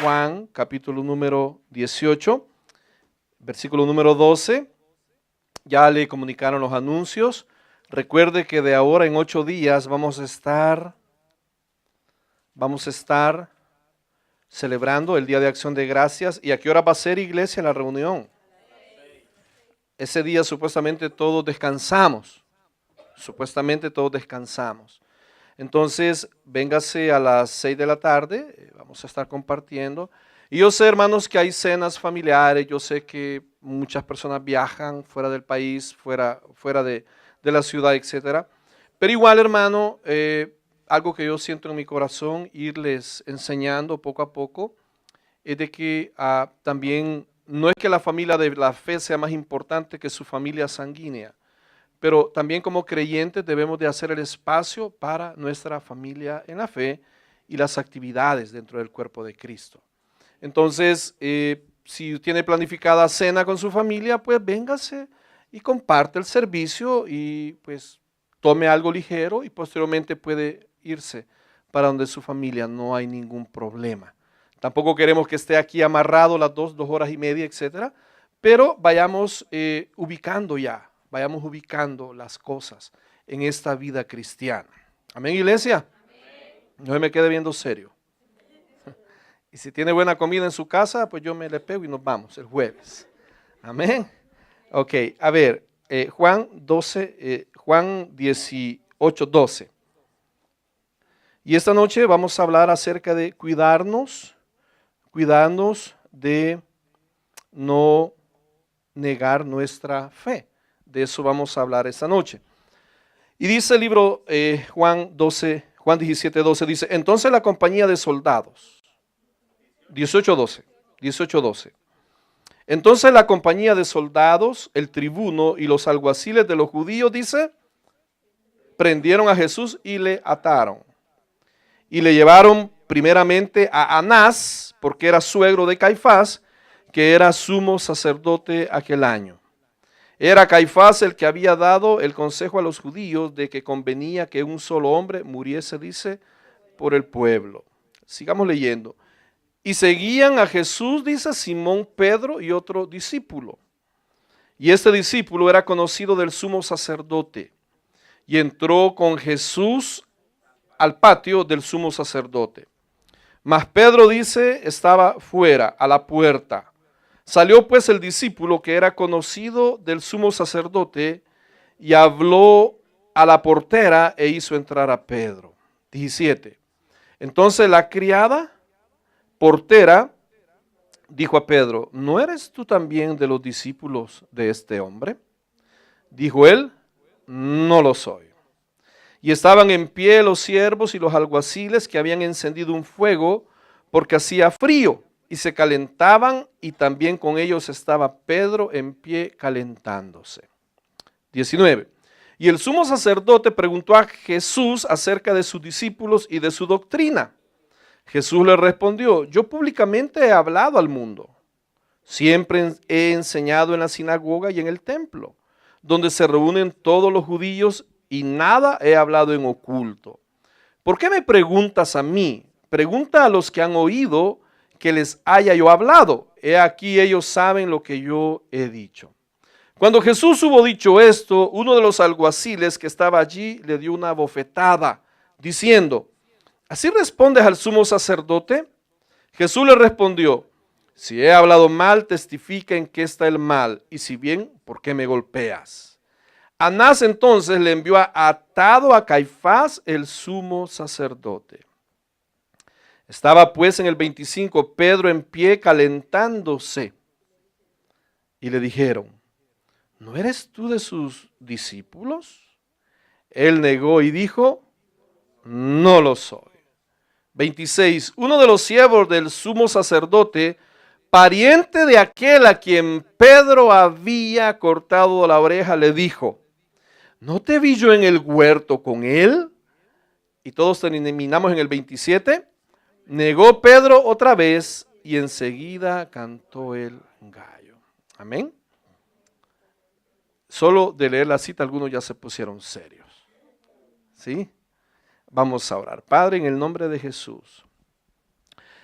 Juan, capítulo número 18, versículo número 12. Ya le comunicaron los anuncios. Recuerde que de ahora en 8 días vamos a estar celebrando el Día de Acción de Gracias. ¿Y a qué hora va a ser, iglesia, la reunión? Ese día supuestamente todos descansamos. Entonces, véngase a las 6 de la tarde, vamos a estar compartiendo. Y yo sé, hermanos, que hay cenas familiares, yo sé que muchas personas viajan fuera del país, fuera de la ciudad, etc. Pero igual, hermano, algo que yo siento en mi corazón, irles enseñando poco a poco, es de que también no es que la familia de la fe sea más importante que su familia sanguínea, pero también como creyentes debemos de hacer el espacio para nuestra familia en la fe y las actividades dentro del cuerpo de Cristo. Entonces, si tiene planificada cena con su familia, pues véngase y comparte el servicio y pues tome algo ligero y posteriormente puede irse para donde su familia, no hay ningún problema. Tampoco queremos que esté aquí amarrado las 2 horas y media, etcétera, pero vayamos ubicando las cosas en esta vida cristiana. Amén, iglesia. Amén. No me quede viendo serio. Y si tiene buena comida en su casa, pues yo me le pego y nos vamos el jueves. Amén. Ok, a ver, Juan 18, 12. Y esta noche vamos a hablar acerca de cuidarnos de no negar nuestra fe. De eso vamos a hablar esta noche. Y dice el libro Juan 17, 12, dice, entonces la compañía de soldados, 18, 12. Entonces la compañía de soldados, el tribuno y los alguaciles de los judíos, dice, prendieron a Jesús y le ataron. Y le llevaron primeramente a Anás, porque era suegro de Caifás, que era sumo sacerdote aquel año. Era Caifás el que había dado el consejo a los judíos de que convenía que un solo hombre muriese, dice, por el pueblo. Sigamos leyendo. Y seguían a Jesús, dice, Simón, Pedro y otro discípulo. Y este discípulo era conocido del sumo sacerdote. Y entró con Jesús al patio del sumo sacerdote. Mas Pedro, dice, estaba fuera, a la puerta. Salió pues el discípulo que era conocido del sumo sacerdote y habló a la portera e hizo entrar a Pedro. 17. Entonces la criada portera dijo a Pedro, ¿no eres tú también de los discípulos de este hombre? Dijo él, no lo soy. Y estaban en pie los siervos y los alguaciles que habían encendido un fuego porque hacía frío y se calentaban y también con ellos estaba Pedro en pie calentándose. 19. Y el sumo sacerdote preguntó a Jesús acerca de sus discípulos y de su doctrina. Jesús le respondió, yo públicamente he hablado al mundo. Siempre he enseñado en la sinagoga y en el templo, donde se reúnen todos los judíos y nada he hablado en oculto. ¿Por qué me preguntas a mí? Pregunta a los que han oído que les haya yo hablado. He aquí ellos saben lo que yo he dicho. Cuando Jesús hubo dicho esto, uno de los alguaciles que estaba allí le dio una bofetada, diciendo, ¿así respondes al sumo sacerdote? Jesús le respondió, si he hablado mal, testifica en qué está el mal, y si bien, ¿por qué me golpeas? Anás entonces le envió atado a Caifás, el sumo sacerdote. Estaba pues en el 25 Pedro en pie calentándose, y le dijeron, ¿no eres tú de sus discípulos? Él negó y dijo, no lo soy. 26. Uno de los siervos del sumo sacerdote, pariente de aquel a quien Pedro había cortado la oreja, le dijo, ¿no te vi yo en el huerto con él? Y todos terminamos en el 27. Negó Pedro otra vez y enseguida cantó el gallo. Amén. Solo de leer la cita algunos ya se pusieron serios. ¿Sí? Vamos a orar. Padre, en el nombre de Jesús.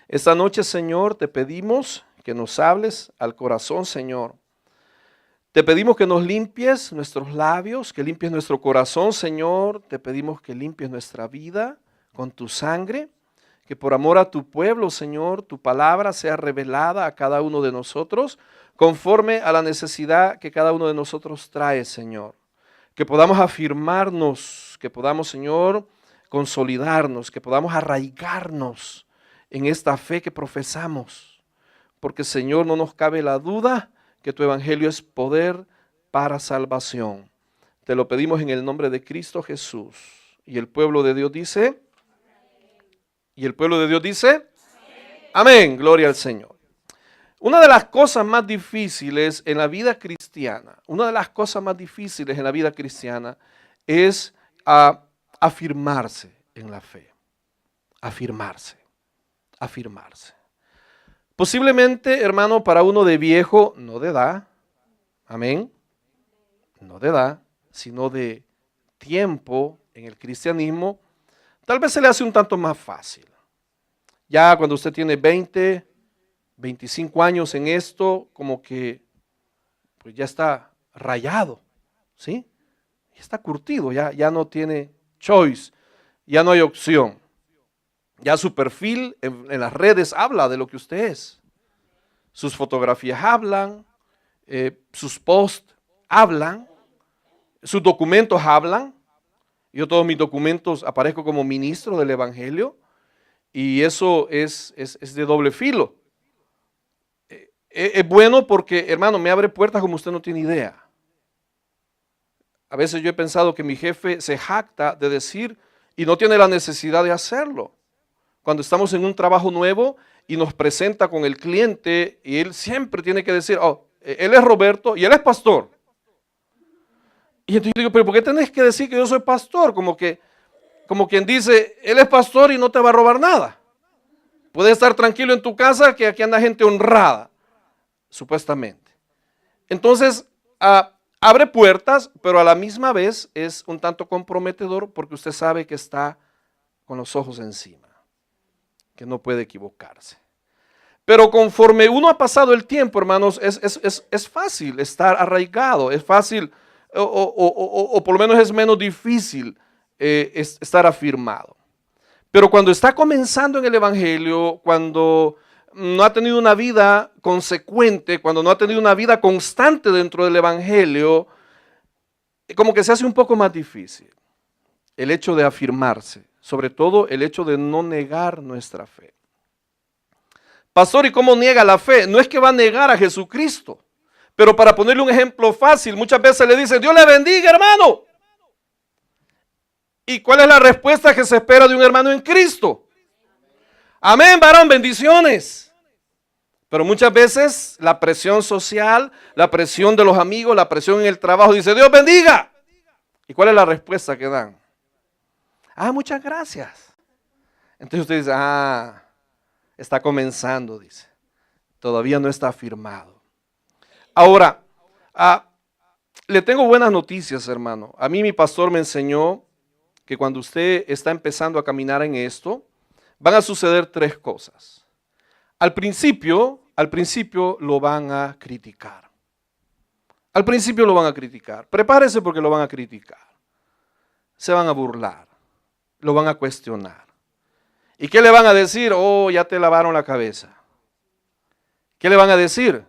Esta noche, Señor, te pedimos que nos hables al corazón, Señor. Te pedimos que nos limpies nuestros labios, que limpies nuestro corazón, Señor. Te pedimos que limpies nuestra vida con tu sangre, que por amor a tu pueblo, Señor, tu palabra sea revelada a cada uno de nosotros, conforme a la necesidad que cada uno de nosotros trae, Señor. Que podamos afirmarnos, que podamos, Señor, consolidarnos, que podamos arraigarnos en esta fe que profesamos. Porque, Señor, no nos cabe la duda que tu evangelio es poder para salvación. Te lo pedimos en el nombre de Cristo Jesús. Y el pueblo de Dios dice, amén, gloria al Señor. Una de las cosas más difíciles en la vida cristiana, es afirmarse en la fe. Afirmarse. Posiblemente, hermano, para uno de viejo, no de edad, amén, no de edad, sino de tiempo en el cristianismo, tal vez se le hace un tanto más fácil. Ya cuando usted tiene 20, 25 años en esto, como que pues ya está rayado, ¿sí? Ya está curtido, ya no tiene choice, ya no hay opción. Ya su perfil en las redes habla de lo que usted es. Sus fotografías hablan, sus posts hablan, sus documentos hablan. Yo todos mis documentos aparezco como ministro del Evangelio y eso es de doble filo. Es bueno porque, hermano, me abre puertas como usted no tiene idea. A veces yo he pensado que mi jefe se jacta de decir y no tiene la necesidad de hacerlo. Cuando estamos en un trabajo nuevo y nos presenta con el cliente y él siempre tiene que decir, oh, él es Roberto y él es pastor. Y entonces yo digo, pero ¿por qué tenés que decir que yo soy pastor? Como quien dice, él es pastor y no te va a robar nada. Puedes estar tranquilo en tu casa que aquí anda gente honrada, supuestamente. Entonces, abre puertas, pero a la misma vez es un tanto comprometedor porque usted sabe que está con los ojos encima, que no puede equivocarse. Pero conforme uno ha pasado el tiempo, hermanos, es fácil estar arraigado, es fácil, o por lo menos es menos difícil estar afirmado. Pero cuando está comenzando en el Evangelio, cuando no ha tenido una vida consecuente, cuando no ha tenido una vida constante dentro del Evangelio, como que se hace un poco más difícil el hecho de afirmarse, sobre todo el hecho de no negar nuestra fe. Pastor, ¿y cómo niega la fe? No es que va a negar a Jesucristo, pero para ponerle un ejemplo fácil, muchas veces le dicen, Dios le bendiga, hermano. ¿Y cuál es la respuesta que se espera de un hermano en Cristo? Amén, varón, bendiciones. Pero muchas veces la presión social, la presión de los amigos, la presión en el trabajo, dice, Dios bendiga. ¿Y cuál es la respuesta que dan? Muchas gracias. Entonces usted dice, está comenzando, dice. Todavía no está firmado. Ahora, le tengo buenas noticias, hermano. A mí mi pastor me enseñó que cuando usted está empezando a caminar en esto, van a suceder tres cosas. Al principio lo van a criticar. Al principio lo van a criticar. Prepárese porque lo van a criticar. Se van a burlar. Lo van a cuestionar. ¿Y qué le van a decir? Oh, ya te lavaron la cabeza. ¿Qué le van a decir?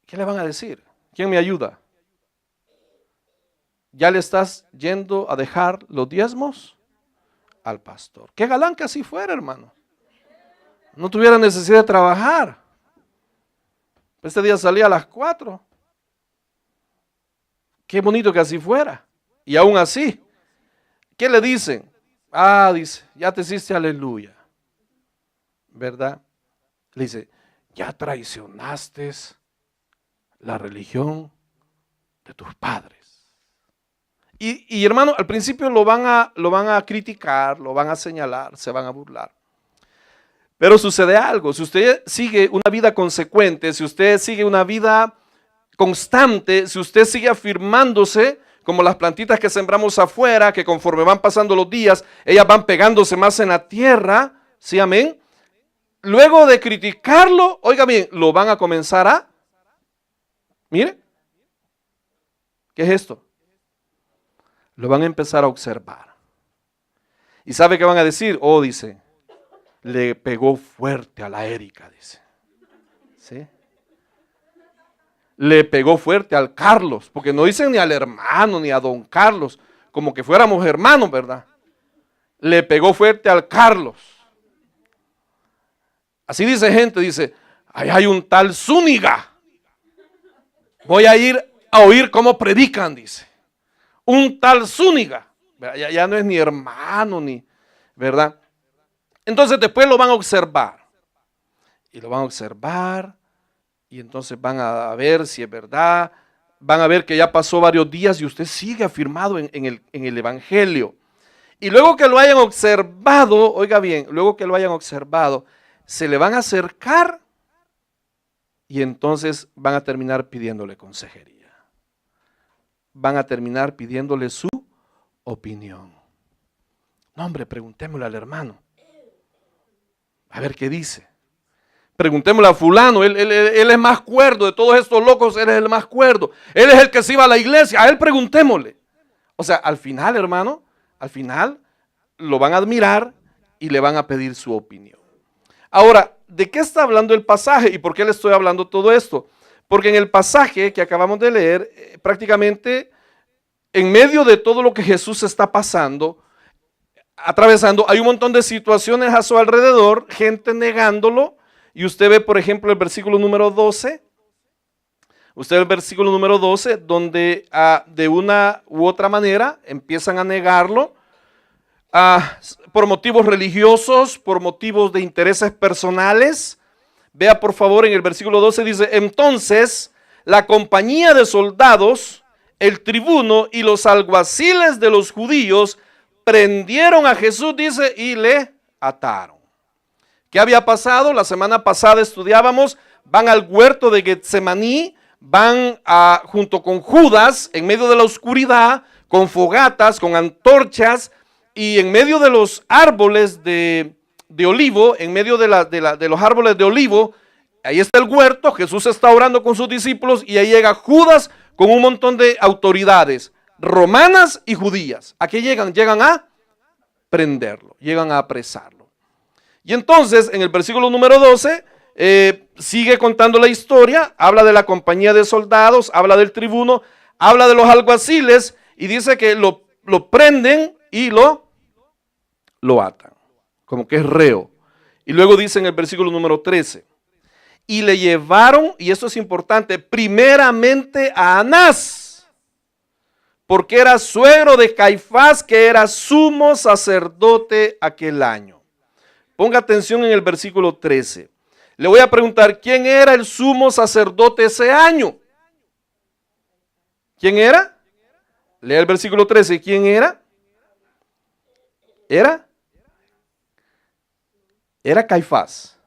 ¿Qué le van a decir? ¿Quién me ayuda? ¿Ya le estás yendo a dejar los diezmos al pastor? Qué galán que así fuera, hermano. No tuviera necesidad de trabajar. Este día salía a las 4. Qué bonito que así fuera. Y aún así, ¿qué le dicen? Dice, ya te hiciste aleluya. ¿Verdad? Le dice, ya traicionaste la religión de tus padres. Y hermano, al principio lo van a criticar, lo van a señalar, se van a burlar. Pero sucede algo, si usted sigue una vida consecuente, si usted sigue una vida constante, si usted sigue afirmándose como las plantitas que sembramos afuera, que conforme van pasando los días, ellas van pegándose más en la tierra, ¿sí, amén? Luego de criticarlo, oiga bien, lo van a comenzar a, mire, ¿qué es esto? Lo van a empezar a observar. ¿Y sabe qué van a decir? Oh, dice, le pegó fuerte a la Erika, dice. ¿Sí? Le pegó fuerte al Carlos, porque no dicen ni al hermano ni a don Carlos, como que fuéramos hermanos, ¿verdad? Le pegó fuerte al Carlos. Así dice gente, dice, ahí hay un tal Zúñiga. Voy a ir a oír cómo predican, dice. Un tal Zúñiga. Ya no es ni hermano, ni, ¿verdad? Entonces después lo van a observar. Y lo van a observar. Y entonces van a ver si es verdad. Van a ver que ya pasó varios días y usted sigue afirmado en el evangelio. Y luego que lo hayan observado, oiga bien, luego que lo hayan observado, se le van a acercar y entonces van a terminar pidiéndole consejería. Van a terminar pidiéndole su opinión. No, hombre, preguntémosle al hermano. A ver qué dice. Preguntémosle a fulano, él es más cuerdo de todos estos locos, él es el más cuerdo. Él es el que se iba a la iglesia, a él preguntémosle. O sea, al final, hermano, al final lo van a admirar y le van a pedir su opinión. Ahora, ¿de qué está hablando el pasaje y por qué le estoy hablando todo esto? Porque en el pasaje que acabamos de leer, prácticamente en medio de todo lo que Jesús está atravesando, hay un montón de situaciones a su alrededor, gente negándolo, y usted ve, por ejemplo, el versículo número 12, donde de una u otra manera empiezan a negarlo, por motivos religiosos, por motivos de intereses personales. Vea por favor en el versículo 12 dice, entonces la compañía de soldados, el tribuno y los alguaciles de los judíos prendieron a Jesús, dice, y le ataron. ¿Qué había pasado? La semana pasada estudiábamos, van al huerto de Getsemaní, van junto con Judas en medio de la oscuridad, con fogatas, con antorchas, y en medio de los árboles de olivo, en medio de los árboles de olivo, ahí está el huerto, Jesús está orando con sus discípulos y ahí llega Judas con un montón de autoridades romanas y judías. ¿A qué llegan? Llegan a prenderlo, llegan a apresarlo. Y entonces en el versículo número 12 sigue contando la historia, habla de la compañía de soldados, habla del tribuno, habla de los alguaciles y dice que lo prenden y lo atan, como que es reo. Y luego dice en el versículo número 13, y le llevaron, y esto es importante, primeramente a Anás, porque era suegro de Caifás, que era sumo sacerdote aquel año. Ponga atención en el versículo 13. Le voy a preguntar, ¿quién era el sumo sacerdote ese año? ¿Quién era? Lea el versículo 13. ¿Quién era? Era Caifás.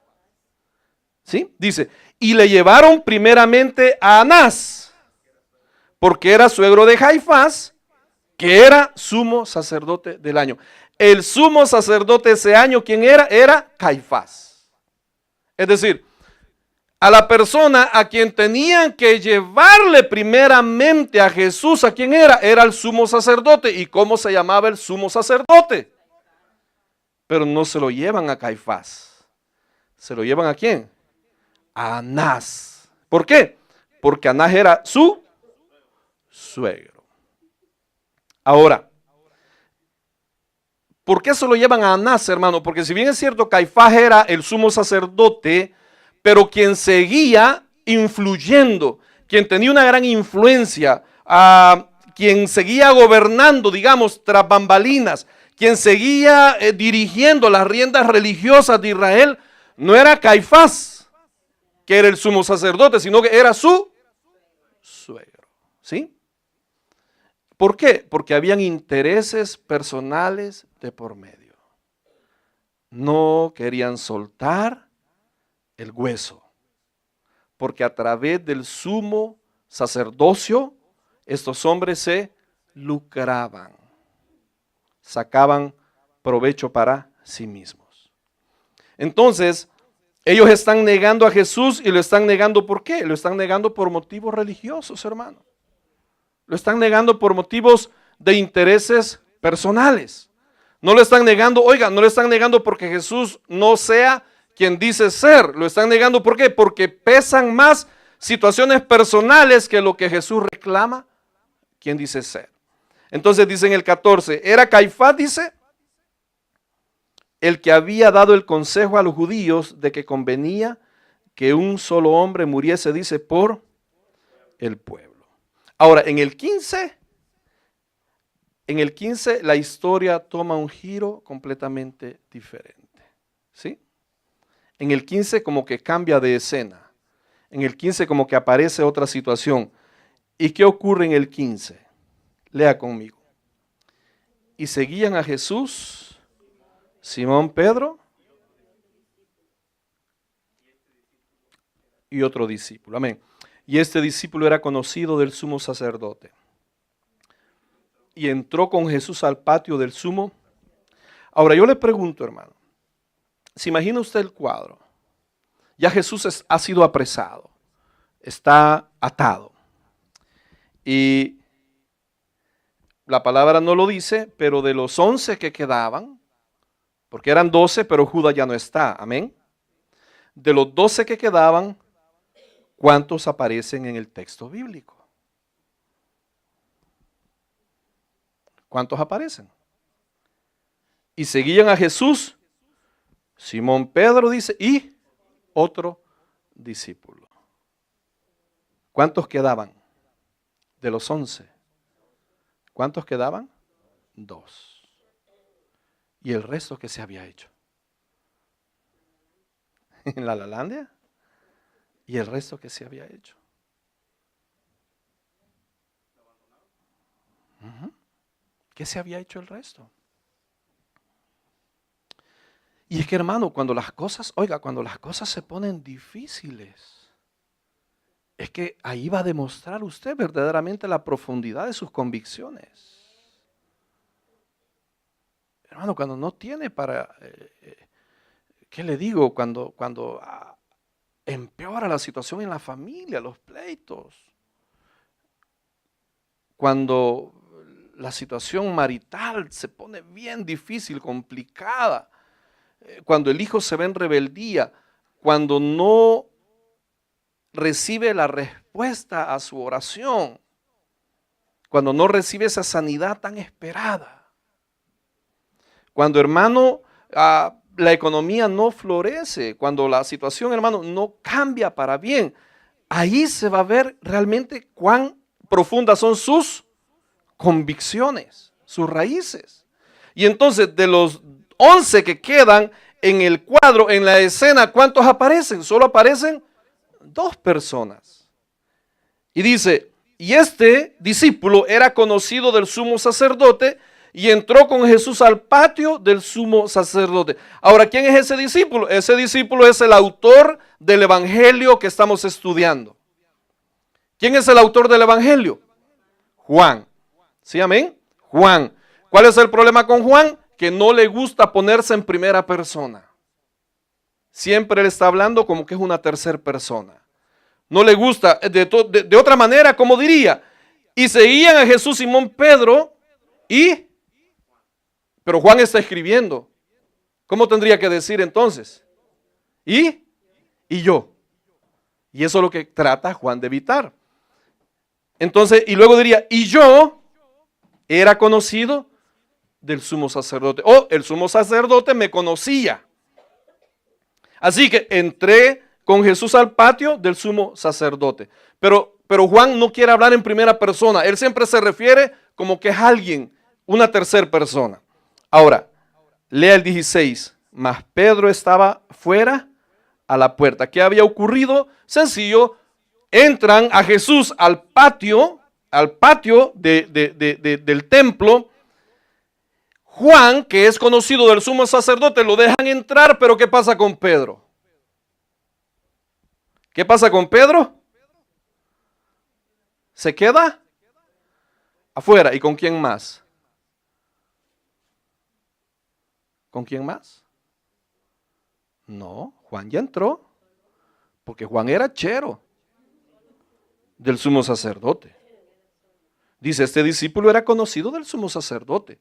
¿Sí? Dice, y le llevaron primeramente a Anás, porque era suegro de Caifás, que era sumo sacerdote del año. El sumo sacerdote ese año, ¿quién era? Era Caifás. Es decir, a la persona a quien tenían que llevarle primeramente a Jesús, ¿a quién era? Era el sumo sacerdote. ¿Y cómo se llamaba el sumo sacerdote? Pero no se lo llevan a Caifás. ¿Se lo llevan a quién? A Anás. ¿Por qué? Porque Anás era su suegro. Ahora, ¿por qué se lo llevan a Anás, hermano? Porque si bien es cierto, Caifás era el sumo sacerdote, pero quien seguía influyendo, quien tenía una gran influencia, quien seguía gobernando, digamos, tras bambalinas, quien seguía dirigiendo las riendas religiosas de Israel, no era Caifás, que era el sumo sacerdote, sino que era su suegro. ¿Sí? ¿Por qué? Porque habían intereses personales de por medio. No querían soltar el hueso, porque a través del sumo sacerdocio, estos hombres se lucraban, sacaban provecho para sí mismos. Entonces, ellos están negando a Jesús y lo están negando ¿por qué? Lo están negando por motivos religiosos, hermano. Lo están negando por motivos de intereses personales. No lo están negando, oiga, no lo están negando porque Jesús no sea quien dice ser. Lo están negando ¿por qué? Porque pesan más situaciones personales que lo que Jesús reclama, quien dice ser. Entonces dice en el 14, era Caifás, dice, el que había dado el consejo a los judíos de que convenía que un solo hombre muriese, dice, por el pueblo. Ahora, en el 15 la historia toma un giro completamente diferente, ¿sí? En el 15 como que cambia de escena. En el 15 como que aparece otra situación. ¿Y qué ocurre en el 15? Lea conmigo. Y seguían a Jesús, Simón, Pedro y otro discípulo. Amén. Y este discípulo era conocido del sumo sacerdote. Y entró con Jesús al patio del sumo. Ahora yo le pregunto, hermano, ¿se imagina usted el cuadro? Ya Jesús ha sido apresado, está atado. Y la palabra no lo dice, pero de los 11 que quedaban, porque eran 12, pero Judas ya no está, amén. De los 12 que quedaban, ¿cuántos aparecen en el texto bíblico? ¿Cuántos aparecen? Y seguían a Jesús, Simón Pedro dice, y otro discípulo. ¿Cuántos quedaban? De los 11. ¿Cuántos quedaban? 2. ¿Y el resto qué se había hecho? ¿En la Lalandia? ¿Y el resto qué se había hecho? ¿Qué se había hecho el resto? Y es que, hermano, cuando las cosas se ponen difíciles, es que ahí va a demostrar usted verdaderamente la profundidad de sus convicciones. Hermano, cuando no tiene para, ¿qué le digo? Cuando empeora la situación en la familia, los pleitos, cuando la situación marital se pone bien difícil, complicada, cuando el hijo se ve en rebeldía, cuando no recibe la respuesta a su oración, cuando no recibe esa sanidad tan esperada, cuando, hermano, la economía no florece, cuando la situación, hermano, no cambia para bien, ahí se va a ver realmente cuán profundas son sus convicciones, sus raíces. Y entonces de los 11 que quedan en el cuadro, en la escena, ¿cuántos aparecen? Solo aparecen 2 personas. Y dice, y este discípulo era conocido del sumo sacerdote y entró con Jesús al patio del sumo sacerdote. Ahora, ¿quién es ese discípulo? Ese discípulo es el autor del evangelio que estamos estudiando. ¿Quién es el autor del evangelio? Juan. ¿Sí, amén? Juan. ¿Cuál es el problema con Juan? Que no le gusta ponerse en primera persona. Siempre él está hablando como que es una tercera persona. No le gusta, de otra manera, como diría, y seguían a Jesús, Simón, Pedro, pero Juan está escribiendo. ¿Cómo tendría que decir entonces? Y yo. Y eso es lo que trata Juan de evitar. Entonces, y luego diría, y yo era conocido del sumo sacerdote. El sumo sacerdote me conocía. Así que entré con Jesús al patio del sumo sacerdote. Pero Juan no quiere hablar en primera persona. Él siempre se refiere como que es alguien, una tercera persona. Ahora, lea el 16. Mas Pedro estaba fuera a la puerta. ¿Qué había ocurrido? Sencillo. Entran a Jesús al patio al patio del templo, Juan, que es conocido del sumo sacerdote, lo dejan entrar, pero ¿qué pasa con Pedro? ¿Qué pasa con Pedro? Se queda afuera. ¿Y con quién más? ¿Con quién más? No, Juan ya entró, porque Juan era chero del sumo sacerdote. Dice, este discípulo era conocido del sumo sacerdote.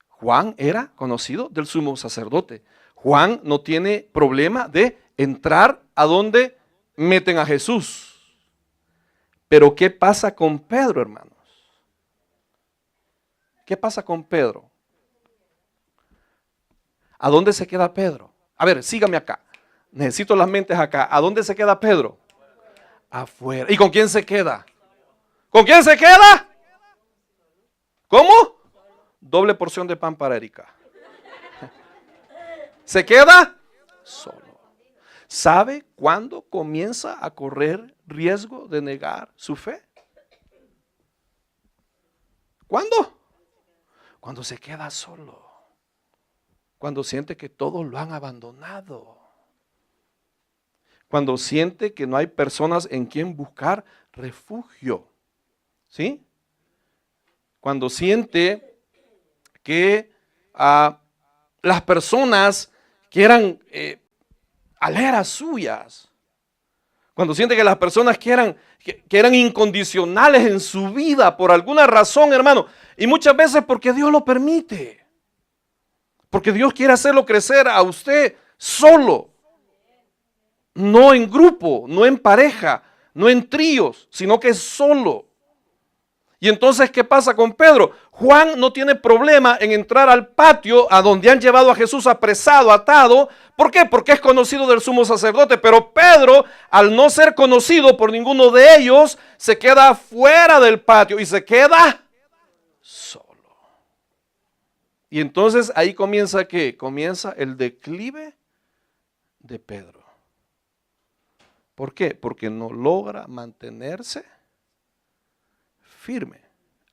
Juan era conocido del sumo sacerdote. Juan no tiene problema de entrar a donde meten a Jesús. Pero ¿qué pasa con Pedro, hermanos? ¿Qué pasa con Pedro? ¿A dónde se queda Pedro? A ver, sígame acá. Necesito las mentes acá. ¿A dónde se queda Pedro? Afuera. ¿Y con quién se queda? ¿Con quién se queda? ¿Cómo? Doble porción de pan para Erika. ¿Se queda? Solo. ¿Sabe cuándo comienza a correr riesgo de negar su fe? ¿Cuándo? Cuando se queda solo. Cuando siente que todos lo han abandonado. Cuando siente que no hay personas en quien buscar refugio. ¿Sí? Cuando siente que las personas que eran aleras suyas. Cuando siente que las personas que eran incondicionales en su vida por alguna razón, hermano. Y muchas veces porque Dios lo permite. Porque Dios quiere hacerlo crecer a usted solo. No en grupo, no en pareja, no en tríos, sino que solo. Y entonces, ¿qué pasa con Pedro? Juan no tiene problema en entrar al patio a donde han llevado a Jesús apresado, atado. ¿Por qué? Porque es conocido del sumo sacerdote. Pero Pedro, al no ser conocido por ninguno de ellos, se queda fuera del patio y se queda solo. Y entonces ahí comienza ¿qué? Comienza el declive de Pedro. ¿Por qué? Porque no logra mantenerse firme,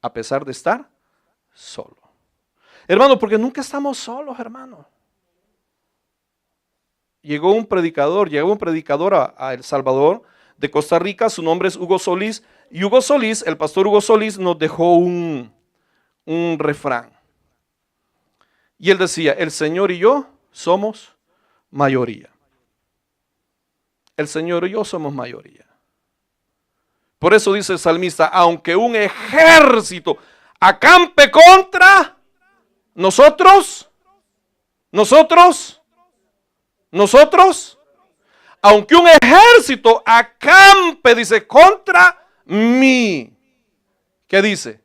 a pesar de estar solo. Hermano, porque nunca estamos solos, hermano. Llegó un predicador a El Salvador, de Costa Rica, su nombre es Hugo Solís, y Hugo Solís, el pastor Hugo Solís, nos dejó un refrán. Y él decía, el Señor y yo somos mayoría. El Señor y yo somos mayoría. Por eso dice el salmista, aunque un ejército acampe contra nosotros, aunque un ejército acampe, dice, contra mí. ¿Qué dice?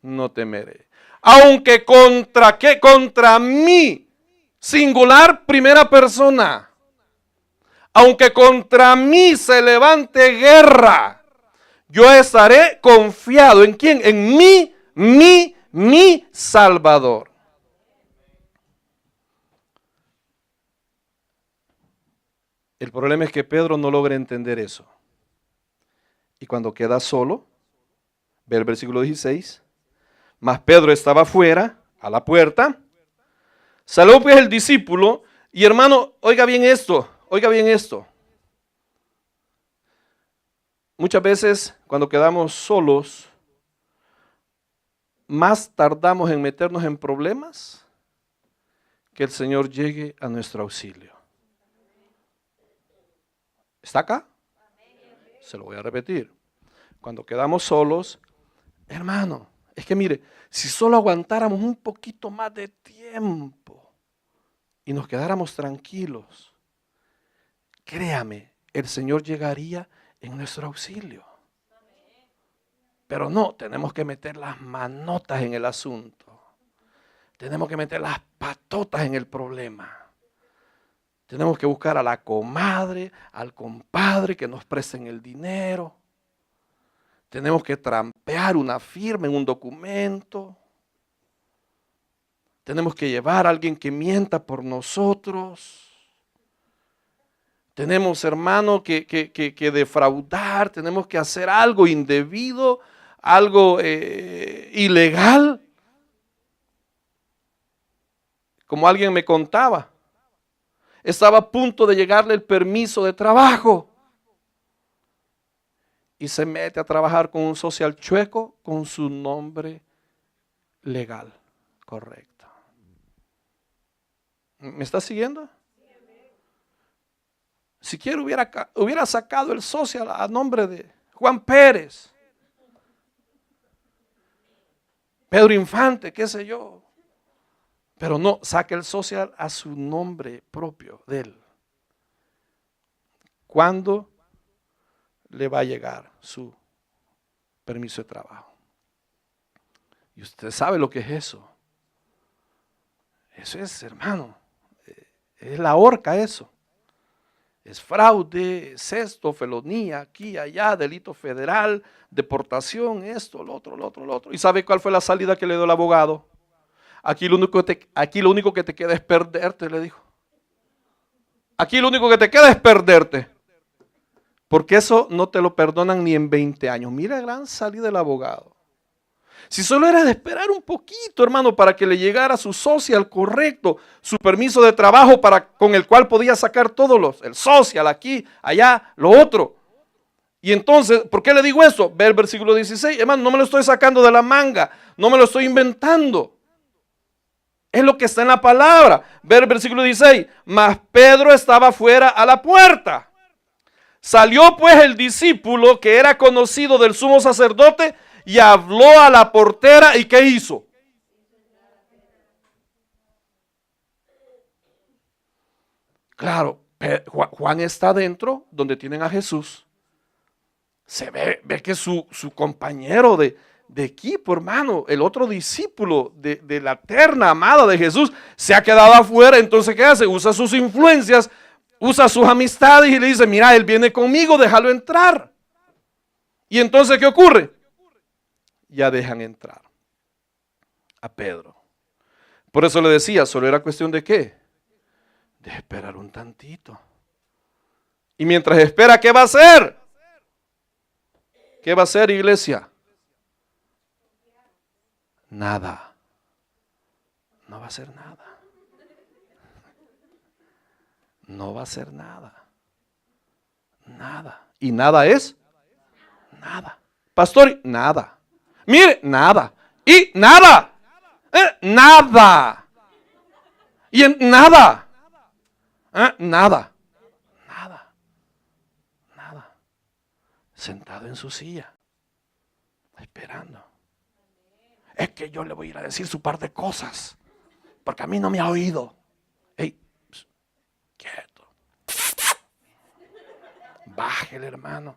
No temeré. Aunque contra qué, contra mí, singular, primera persona. Aunque contra mí se levante guerra, yo estaré confiado. ¿En quién? En mi Salvador. El problema es que Pedro no logra entender eso. Y cuando queda solo, ve el versículo 16, mas Pedro estaba afuera, a la puerta. Salió pues el discípulo, y hermano, oiga bien esto. Muchas veces cuando quedamos solos, más tardamos en meternos en problemas que el Señor llegue a nuestro auxilio. ¿Está acá? Se lo voy a repetir. Cuando quedamos solos, hermano, es que mire, si solo aguantáramos un poquito más de tiempo y nos quedáramos tranquilos, créame, el Señor llegaría en nuestro auxilio. Pero no, tenemos que meter las manotas en el asunto. Tenemos que meter las patotas en el problema. Tenemos que buscar a la comadre, al compadre que nos presten el dinero. Tenemos que trampear una firma en un documento. Tenemos que llevar a alguien que mienta por nosotros. Tenemos, hermano, que defraudar, tenemos que hacer algo indebido, algo ilegal. Como alguien me contaba, estaba a punto de llegarle el permiso de trabajo y se mete a trabajar con un social chueco con su nombre legal, correcto. ¿Me está siguiendo? Siquiera hubiera sacado el social a nombre de Juan Pérez, Pedro Infante, qué sé yo. Pero no, saque el social a su nombre propio de él. ¿Cuándo le va a llegar su permiso de trabajo? Y usted sabe lo que es eso. Eso es, hermano, es la horca eso. Es fraude, es esto, felonía, aquí, allá, delito federal, deportación, esto, lo otro, lo otro, lo otro. ¿Y sabe cuál fue la salida que le dio el abogado? Aquí lo único que te queda es perderte, le dijo. Aquí lo único que te queda es perderte. Porque eso no te lo perdonan ni en 20 años. Mira la gran salida del abogado. Si solo era de esperar un poquito, hermano, para que le llegara su social correcto, su permiso de trabajo con el cual podía sacar todos el social aquí, allá, lo otro. Y entonces, ¿por qué le digo eso? Ve el versículo 16, hermano, no me lo estoy sacando de la manga, no me lo estoy inventando. Es lo que está en la palabra. Ve el versículo 16, mas Pedro estaba fuera a la puerta. Salió pues el discípulo que era conocido del sumo sacerdote y habló a la portera. ¿Y qué hizo? Claro, Juan está adentro donde tienen a Jesús. Se ve que su compañero de equipo, hermano, el otro discípulo de la terna amada de Jesús, se ha quedado afuera. Entonces, ¿qué hace? Usa sus influencias, usa sus amistades y le dice, mira, él viene conmigo, déjalo entrar. Y entonces, ¿qué ocurre? Ya dejan entrar a Pedro. Por eso le decía, solo era cuestión de ¿qué? De esperar un tantito. Y mientras espera, ¿qué va a hacer? ¿Qué va a hacer, iglesia? Nada. No va a hacer nada. No va a hacer nada. Nada. Y nada es nada. Pastor, nada. Mire, nada. Y nada. Nada. Y en nada. Nada. Nada. Nada. Sentado en su silla. Esperando. Es que yo le voy a ir a decir su par de cosas. Porque a mí no me ha oído. Ey, quieto. Bájele, hermano.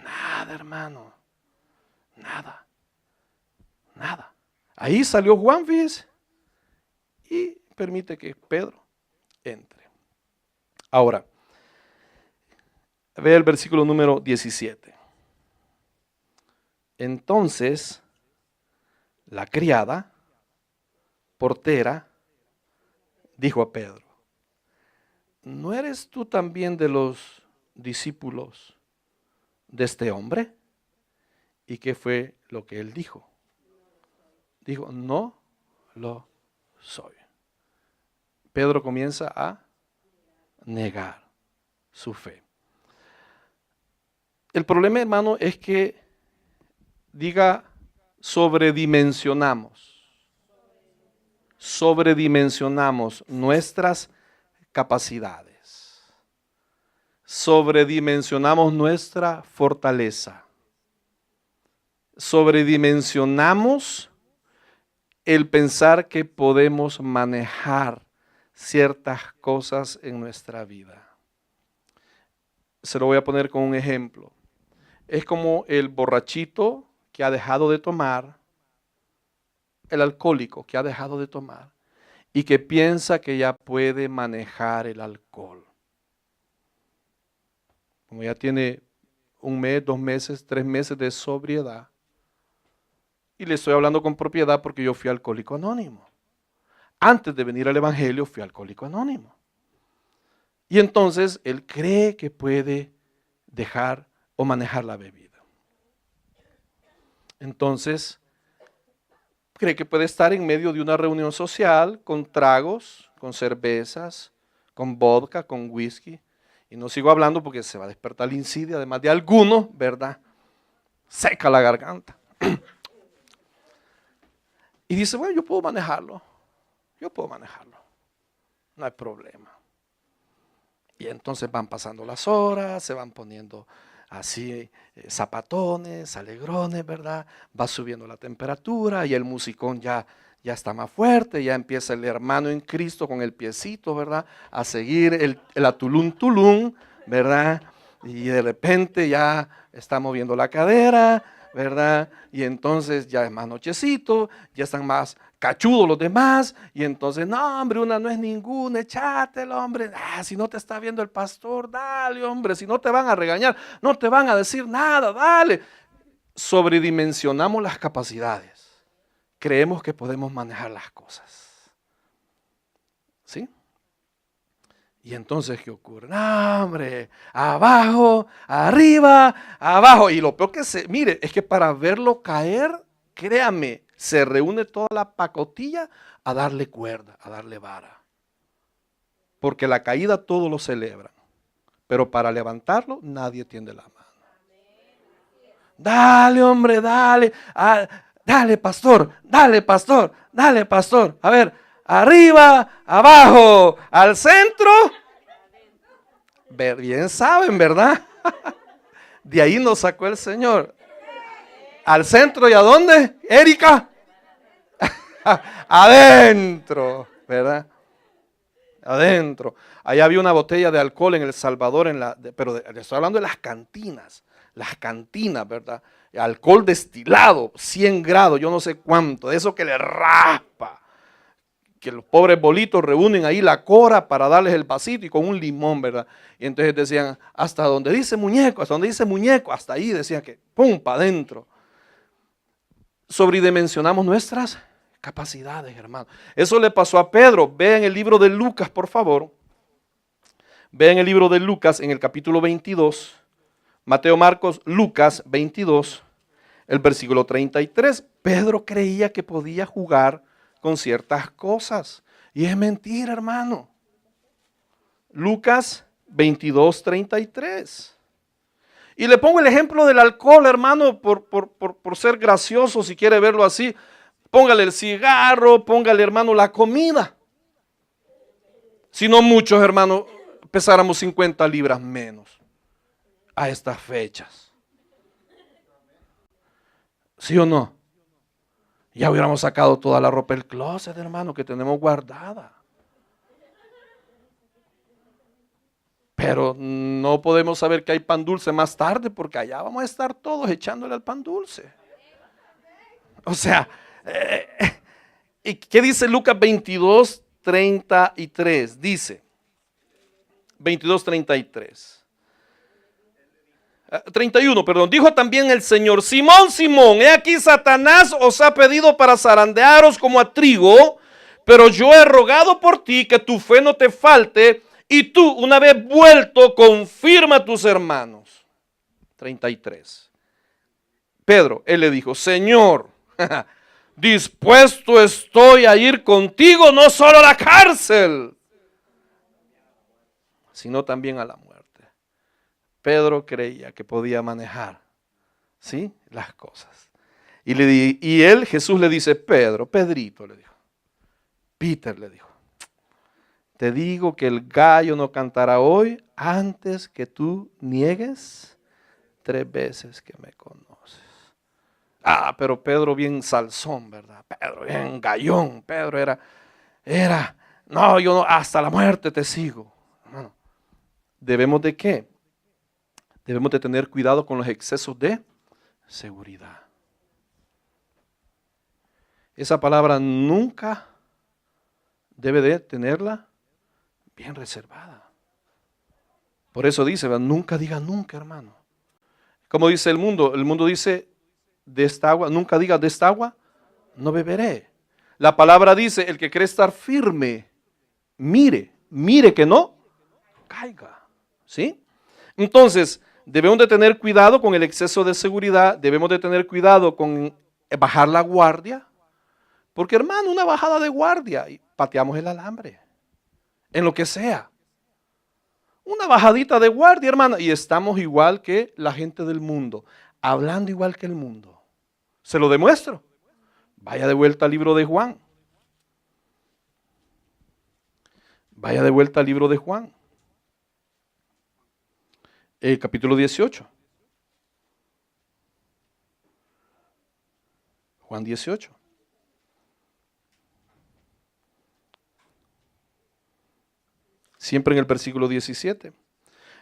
Nada, hermano. Nada. Nada. Ahí salió Juan, fíjese. Y permite que Pedro entre. Ahora, ve el versículo número 17. Entonces, la criada, portera, dijo a Pedro, ¿no eres tú también de los discípulos de este hombre? ¿Y qué fue lo que él dijo? Dijo, no lo soy. Pedro comienza a negar su fe. El problema, hermano, es que diga sobredimensionamos nuestras capacidades, sobredimensionamos nuestra fortaleza, sobredimensionamos el pensar que podemos manejar ciertas cosas en nuestra vida. Se lo voy a poner con un ejemplo. Es como el borrachito que ha dejado de tomar, el alcohólico que ha dejado de tomar y que piensa que ya puede manejar el alcohol. Como ya tiene 1 mes, 2 meses, 3 meses de sobriedad. Y le estoy hablando con propiedad porque yo fui alcohólico anónimo. Antes de venir al evangelio fui alcohólico anónimo. Y entonces él cree que puede dejar o manejar la bebida. Entonces, cree que puede estar en medio de una reunión social con tragos, con cervezas, con vodka, con whisky. Y no sigo hablando porque se va a despertar la insidia, además de algunos, ¿verdad? Seca la garganta. Y dice, bueno, yo puedo manejarlo. Yo puedo manejarlo. No hay problema. Y entonces van pasando las horas, se van poniendo así zapatones, alegrones, ¿verdad? Va subiendo la temperatura y el musicón ya está más fuerte, ya empieza el hermano en Cristo con el piecito, ¿verdad? A seguir el atulún tulún, ¿verdad? Y de repente ya está moviendo la cadera, ¿verdad? Y entonces ya es más nochecito, ya están más cachudos los demás, y entonces, no, hombre, una no es ninguna, echátelo, hombre. Si no te está viendo el pastor, dale, hombre, si no te van a regañar, no te van a decir nada, dale. Sobredimensionamos las capacidades. Creemos que podemos manejar las cosas. ¿Sí? Y entonces, ¿qué ocurre? No, hombre, abajo, arriba, abajo. Y lo peor que mire, es que para verlo caer, créame, se reúne toda la pacotilla a darle cuerda, a darle vara. Porque la caída todos lo celebran, pero para levantarlo nadie tiende la mano. Dale, hombre, dale, dale, pastor, dale, pastor, dale, pastor. A ver, arriba, abajo, al centro. Bien saben, ¿verdad? De ahí nos sacó el Señor. Al centro, ¿y a dónde, Erika? Adentro, ¿verdad? Adentro. Allá había una botella de alcohol en El Salvador, pero estoy hablando de las cantinas, ¿verdad? Alcohol destilado, 100 grados, yo no sé cuánto, de eso que le raspa. Que los pobres bolitos reúnen ahí la cora para darles el vasito y con un limón, ¿verdad? Y entonces decían, hasta donde dice muñeco, hasta ahí decían que, pum, para adentro. Sobredimensionamos nuestras capacidades, hermano. Eso le pasó a Pedro. Vean el libro de Lucas, por favor. Vean el libro de Lucas en el capítulo 22. Mateo, Marcos, Lucas 22, el versículo 33. Pedro creía que podía jugar con ciertas cosas. Y es mentira, hermano. Lucas 22, 33. Y le pongo el ejemplo del alcohol, hermano, por ser gracioso, si quiere verlo así. Póngale el cigarro, póngale, hermano, la comida. Si no muchos, hermano, pesáramos 50 libras menos a estas fechas. ¿Sí o no? Ya hubiéramos sacado toda la ropa del closet, hermano, que tenemos guardada. Pero no podemos saber que hay pan dulce más tarde porque allá vamos a estar todos echándole al pan dulce. O sea, ¿y qué dice Lucas 22, 33? Dice, 22, 33. 31, perdón. Dijo también el Señor, Simón, Simón, he aquí Satanás os ha pedido para zarandearos como a trigo, pero yo he rogado por ti que tu fe no te falte, y tú, una vez vuelto, confirma a tus hermanos. 33. Pedro, él le dijo, Señor, dispuesto estoy a ir contigo, no solo a la cárcel, sino también a la muerte. Pedro creía que podía manejar, ¿sí?, las cosas. Y él, Jesús le dice, Pedrito, le dijo, Peter le dijo, te digo que el gallo no cantará hoy antes que tú niegues 3 veces que me conoces. Pero Pedro bien salsón, ¿verdad? Pedro bien gallón. Pedro no, yo no, hasta la muerte te sigo. Hermano, ¿debemos de qué? Debemos de tener cuidado con los excesos de seguridad. Esa palabra nunca debe de tenerla bien reservada. Por eso dice, nunca diga nunca, hermano. Como dice el mundo dice, de esta agua, nunca diga de esta agua, no beberé. La palabra dice, el que cree estar firme, mire que no caiga. ¿Sí? Entonces, debemos de tener cuidado con el exceso de seguridad, debemos de tener cuidado con bajar la guardia, porque hermano, una bajada de guardia y pateamos el alambre, en lo que sea. Una bajadita de guardia, hermano, y estamos igual que la gente del mundo, hablando igual que el mundo. Se lo demuestro. Vaya de vuelta al libro de Juan. Vaya de vuelta al libro de Juan. El capítulo 18. Juan 18. Siempre en el versículo 17.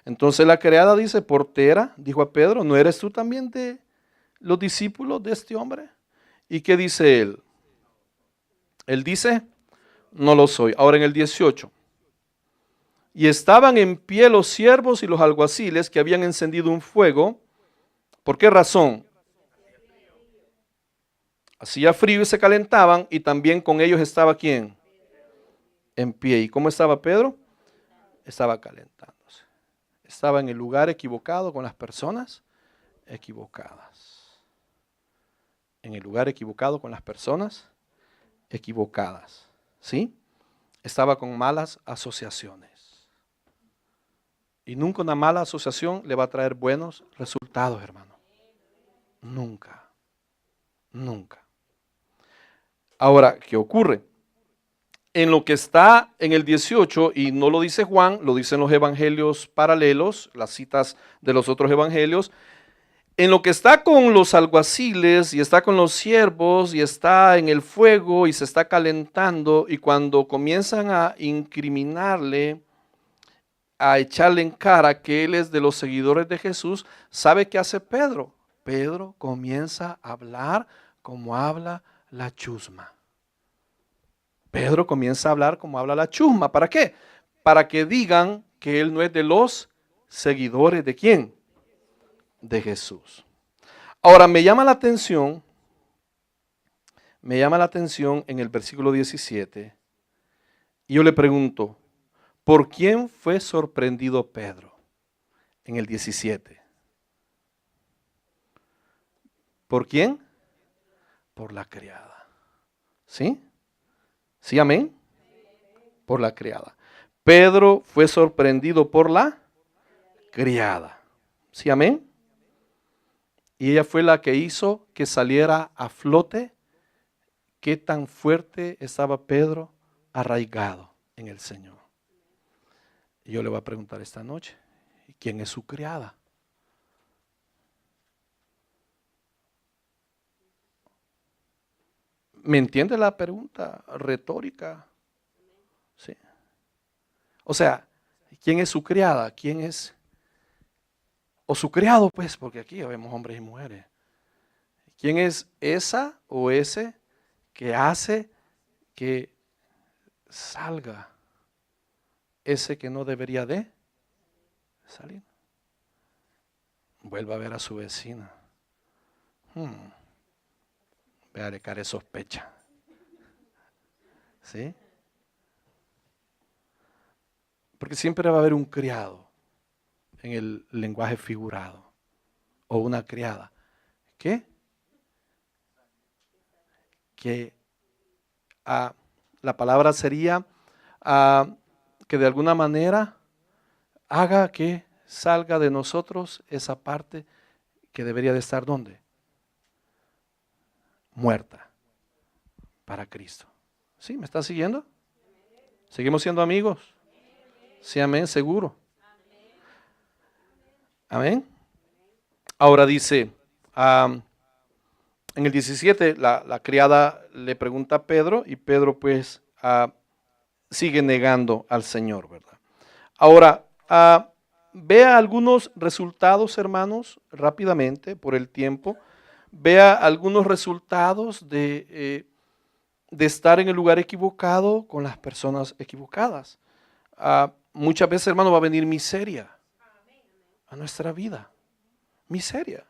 Entonces la criada dice, portera, dijo a Pedro, ¿no eres tú también de los discípulos de este hombre? ¿Y qué dice él? Él dice, no lo soy. Ahora en el 18. Y estaban en pie los siervos y los alguaciles que habían encendido un fuego. ¿Por qué razón? Hacía frío y se calentaban, y también con ellos estaba ¿quién? En pie. ¿Y cómo estaba Pedro? Estaba calentándose. Estaba en el lugar equivocado con las personas equivocadas. En el lugar equivocado con las personas equivocadas. ¿Sí? Estaba con malas asociaciones. Y nunca una mala asociación le va a traer buenos resultados, hermano. Nunca. Nunca. Ahora, ¿qué ocurre? En lo que está en el 18, y no lo dice Juan, lo dicen los evangelios paralelos, las citas de los otros evangelios, en lo que está con los alguaciles y está con los siervos y está en el fuego y se está calentando, y cuando comienzan a incriminarle, a echarle en cara que él es de los seguidores de Jesús, ¿sabe qué hace Pedro? Pedro comienza a hablar como habla la chusma. Pedro comienza a hablar como habla la chusma. ¿Para qué? Para que digan que él no es de los seguidores de ¿quién? De Jesús. Ahora me llama la atención en el versículo 17, y yo le pregunto, ¿por quién fue sorprendido Pedro en el 17? ¿Por quién? Por la criada. ¿Sí? ¿Sí, amén? Por la criada. Pedro fue sorprendido por la criada. ¿Sí, amén? Y ella fue la que hizo que saliera a flote. ¿Qué tan fuerte estaba Pedro arraigado en el Señor? Y yo le voy a preguntar esta noche, ¿quién es su criada? ¿Me entiende la pregunta retórica? Sí. O sea, ¿quién es su criada? ¿Quién es? O su criado, pues, porque aquí vemos hombres y mujeres. ¿Quién es esa o ese que hace que salga ese que no debería de salir? Vuelva a ver a su vecina. Vea de cara de sospecha. ¿Sí? Porque siempre va a haber un criado en el lenguaje figurado. O una criada. ¿Qué? Que la palabra sería que de alguna manera haga que salga de nosotros esa parte que debería de estar ¿dónde? Muerta para Cristo. ¿Sí? ¿Me está siguiendo? ¿Seguimos siendo amigos? Sí, amén, seguro. Amén. Ahora dice, en el 17, la criada le pregunta a Pedro, y Pedro pues sigue negando al Señor, ¿verdad? Ahora, vea algunos resultados, hermanos, rápidamente, por el tiempo. Vea algunos resultados de estar en el lugar equivocado con las personas equivocadas. Muchas veces, hermano, va a venir miseria a nuestra vida. Miseria.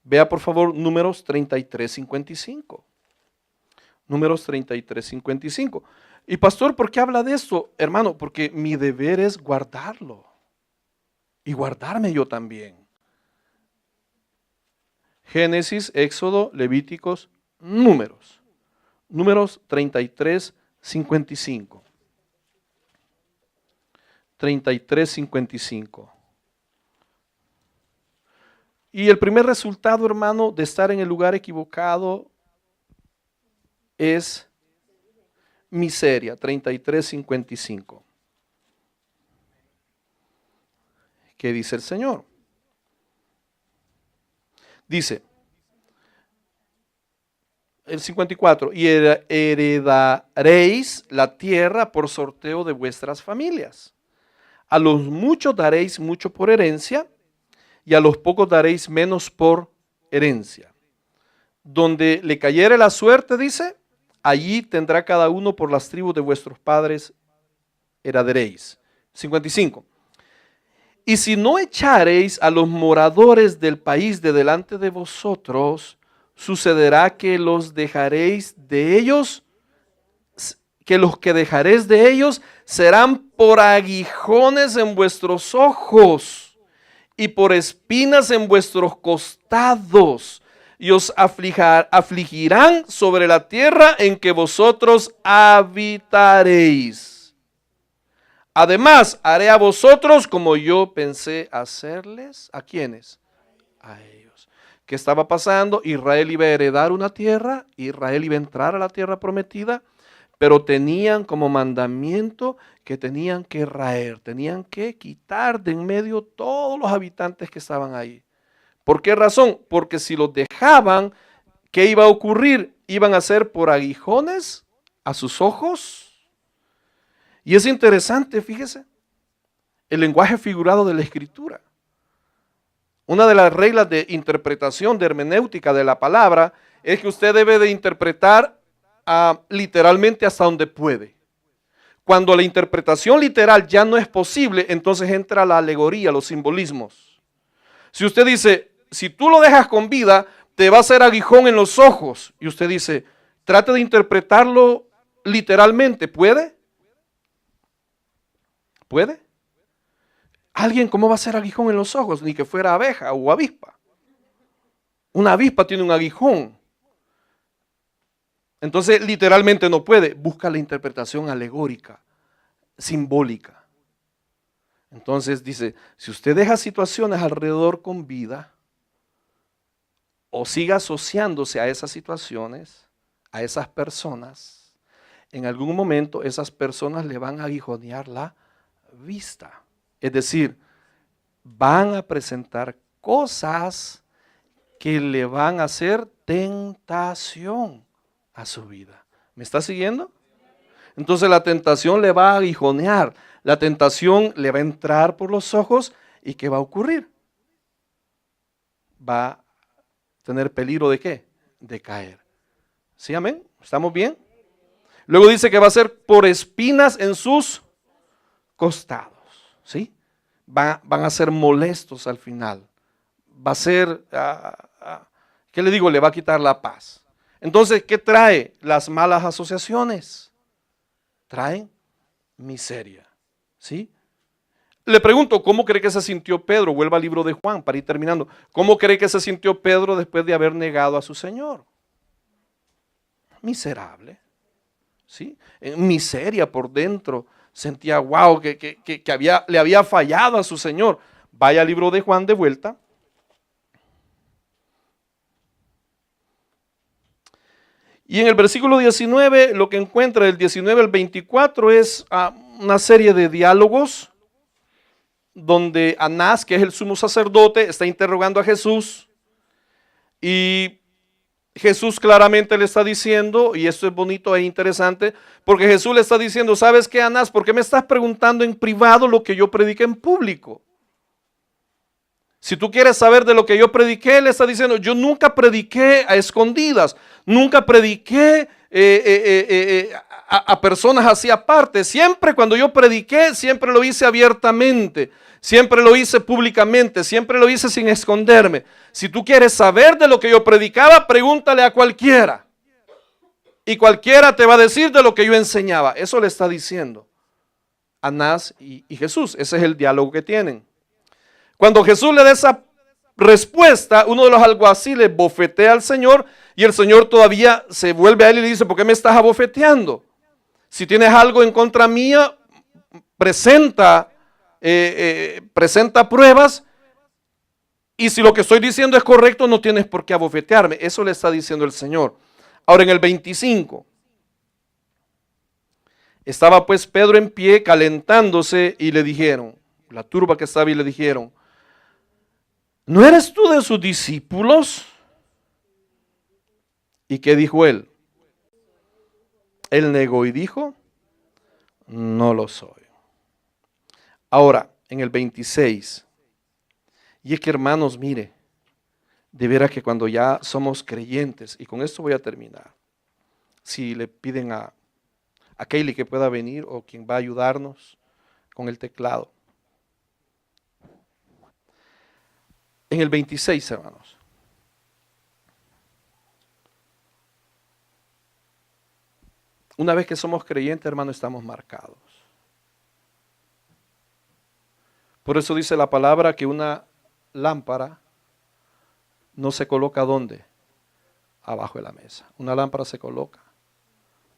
Vea, por favor, Números 33:55. Números 33:55. Y pastor, ¿por qué habla de esto? Hermano, porque mi deber es guardarlo. Y guardarme yo también. Génesis, Éxodo, Levíticos, Números. Números 33, 55. 33, 55. Y el primer resultado, hermano, de estar en el lugar equivocado es miseria. 33, 55. ¿Qué dice el Señor? Dice, el 54, y heredaréis la tierra por sorteo de vuestras familias. A los muchos daréis mucho por herencia, y a los pocos daréis menos por herencia. Donde le cayere la suerte, dice, allí tendrá cada uno por las tribus de vuestros padres heredaréis. 55. Y si no echareis a los moradores del país de delante de vosotros, sucederá que los dejaréis de ellos, que los que dejaréis de ellos serán por aguijones en vuestros ojos y por espinas en vuestros costados, y os afligirán sobre la tierra en que vosotros habitaréis. Además, haré a vosotros como yo pensé hacerles. ¿A quiénes? A ellos. ¿Qué estaba pasando? Israel iba a heredar una tierra, Israel iba a entrar a la tierra prometida, pero tenían como mandamiento que tenían que raer, tenían que quitar de en medio todos los habitantes que estaban ahí. ¿Por qué razón? Porque si los dejaban, ¿qué iba a ocurrir? Iban a ser por aguijones a sus ojos. Y es interesante, fíjese, el lenguaje figurado de la Escritura. Una de las reglas de interpretación, de hermenéutica de la palabra, es que usted debe de interpretar literalmente hasta donde puede. Cuando la interpretación literal ya no es posible, entonces entra la alegoría, los simbolismos. Si usted dice, si tú lo dejas con vida, te va a hacer aguijón en los ojos. Y usted dice, trate de interpretarlo literalmente, ¿puede? ¿Puede? ¿Alguien cómo va a ser aguijón en los ojos? Ni que fuera abeja o avispa. Una avispa tiene un aguijón. Entonces, literalmente no puede. Busca la interpretación alegórica, simbólica. Entonces dice, si usted deja situaciones alrededor con vida, o siga asociándose a esas situaciones, a esas personas, en algún momento esas personas le van a aguijonear la vista. Es decir, van a presentar cosas que le van a hacer tentación a su vida. ¿Me está siguiendo? Entonces la tentación le va a aguijonear, la tentación le va a entrar por los ojos y ¿qué va a ocurrir? Va a tener peligro de ¿qué? De caer. ¿Sí, amén? ¿Estamos bien? Luego dice que va a ser por espinas en sus costados, ¿sí? Van a ser molestos al final. Va a ser, ¿qué le digo? Le va a quitar la paz. Entonces, ¿qué trae? Las malas asociaciones. Traen miseria, ¿sí? Le pregunto, ¿cómo cree que se sintió Pedro? Vuelva al libro de Juan para ir terminando. ¿Cómo cree que se sintió Pedro después de haber negado a su Señor? Miserable, ¿sí? En miseria por dentro. Sentía, wow, que le había fallado a su Señor. Vaya al libro de Juan de vuelta. Y en el versículo 19, lo que encuentra del 19 al 24 es una serie de diálogos donde Anás, que es el sumo sacerdote, está interrogando a Jesús y Jesús claramente le está diciendo, y esto es bonito e interesante, porque Jesús le está diciendo, ¿sabes qué, Anás? ¿Por qué me estás preguntando en privado lo que yo prediqué en público? Si tú quieres saber de lo que yo prediqué, le está diciendo, yo nunca prediqué a escondidas, nunca prediqué a personas así aparte. Siempre cuando yo prediqué, siempre lo hice abiertamente, siempre lo hice públicamente, siempre lo hice sin esconderme. Si tú quieres saber de lo que yo predicaba, pregúntale a cualquiera. y cualquiera te va a decir de lo que yo enseñaba. Eso le está diciendo Anás y Jesús. Ese es el diálogo que tienen. Cuando Jesús le da esa respuesta, uno de los alguaciles bofetea al Señor y el Señor todavía se vuelve a él y le dice: ¿por qué me estás abofeteando? Si tienes algo en contra mía, presenta pruebas, y si lo que estoy diciendo es correcto, no tienes por qué abofetearme. Eso le está diciendo el Señor. Ahora en el 25, estaba pues Pedro en pie calentándose y le dijeron, la turba que estaba, y le dijeron: ¿no eres tú de sus discípulos? ¿Y qué dijo él? Él negó y dijo: no lo soy. Ahora, en el 26, y es que, hermanos, mire, de veras que cuando ya somos creyentes, y con esto voy a terminar, si le piden a Kaylee que pueda venir, o quien va a ayudarnos con el teclado. En el 26, hermanos. Una vez que somos creyentes, hermanos, estamos marcados. Por eso dice la palabra que una lámpara no se coloca ¿dónde? Abajo de la mesa. Una lámpara se coloca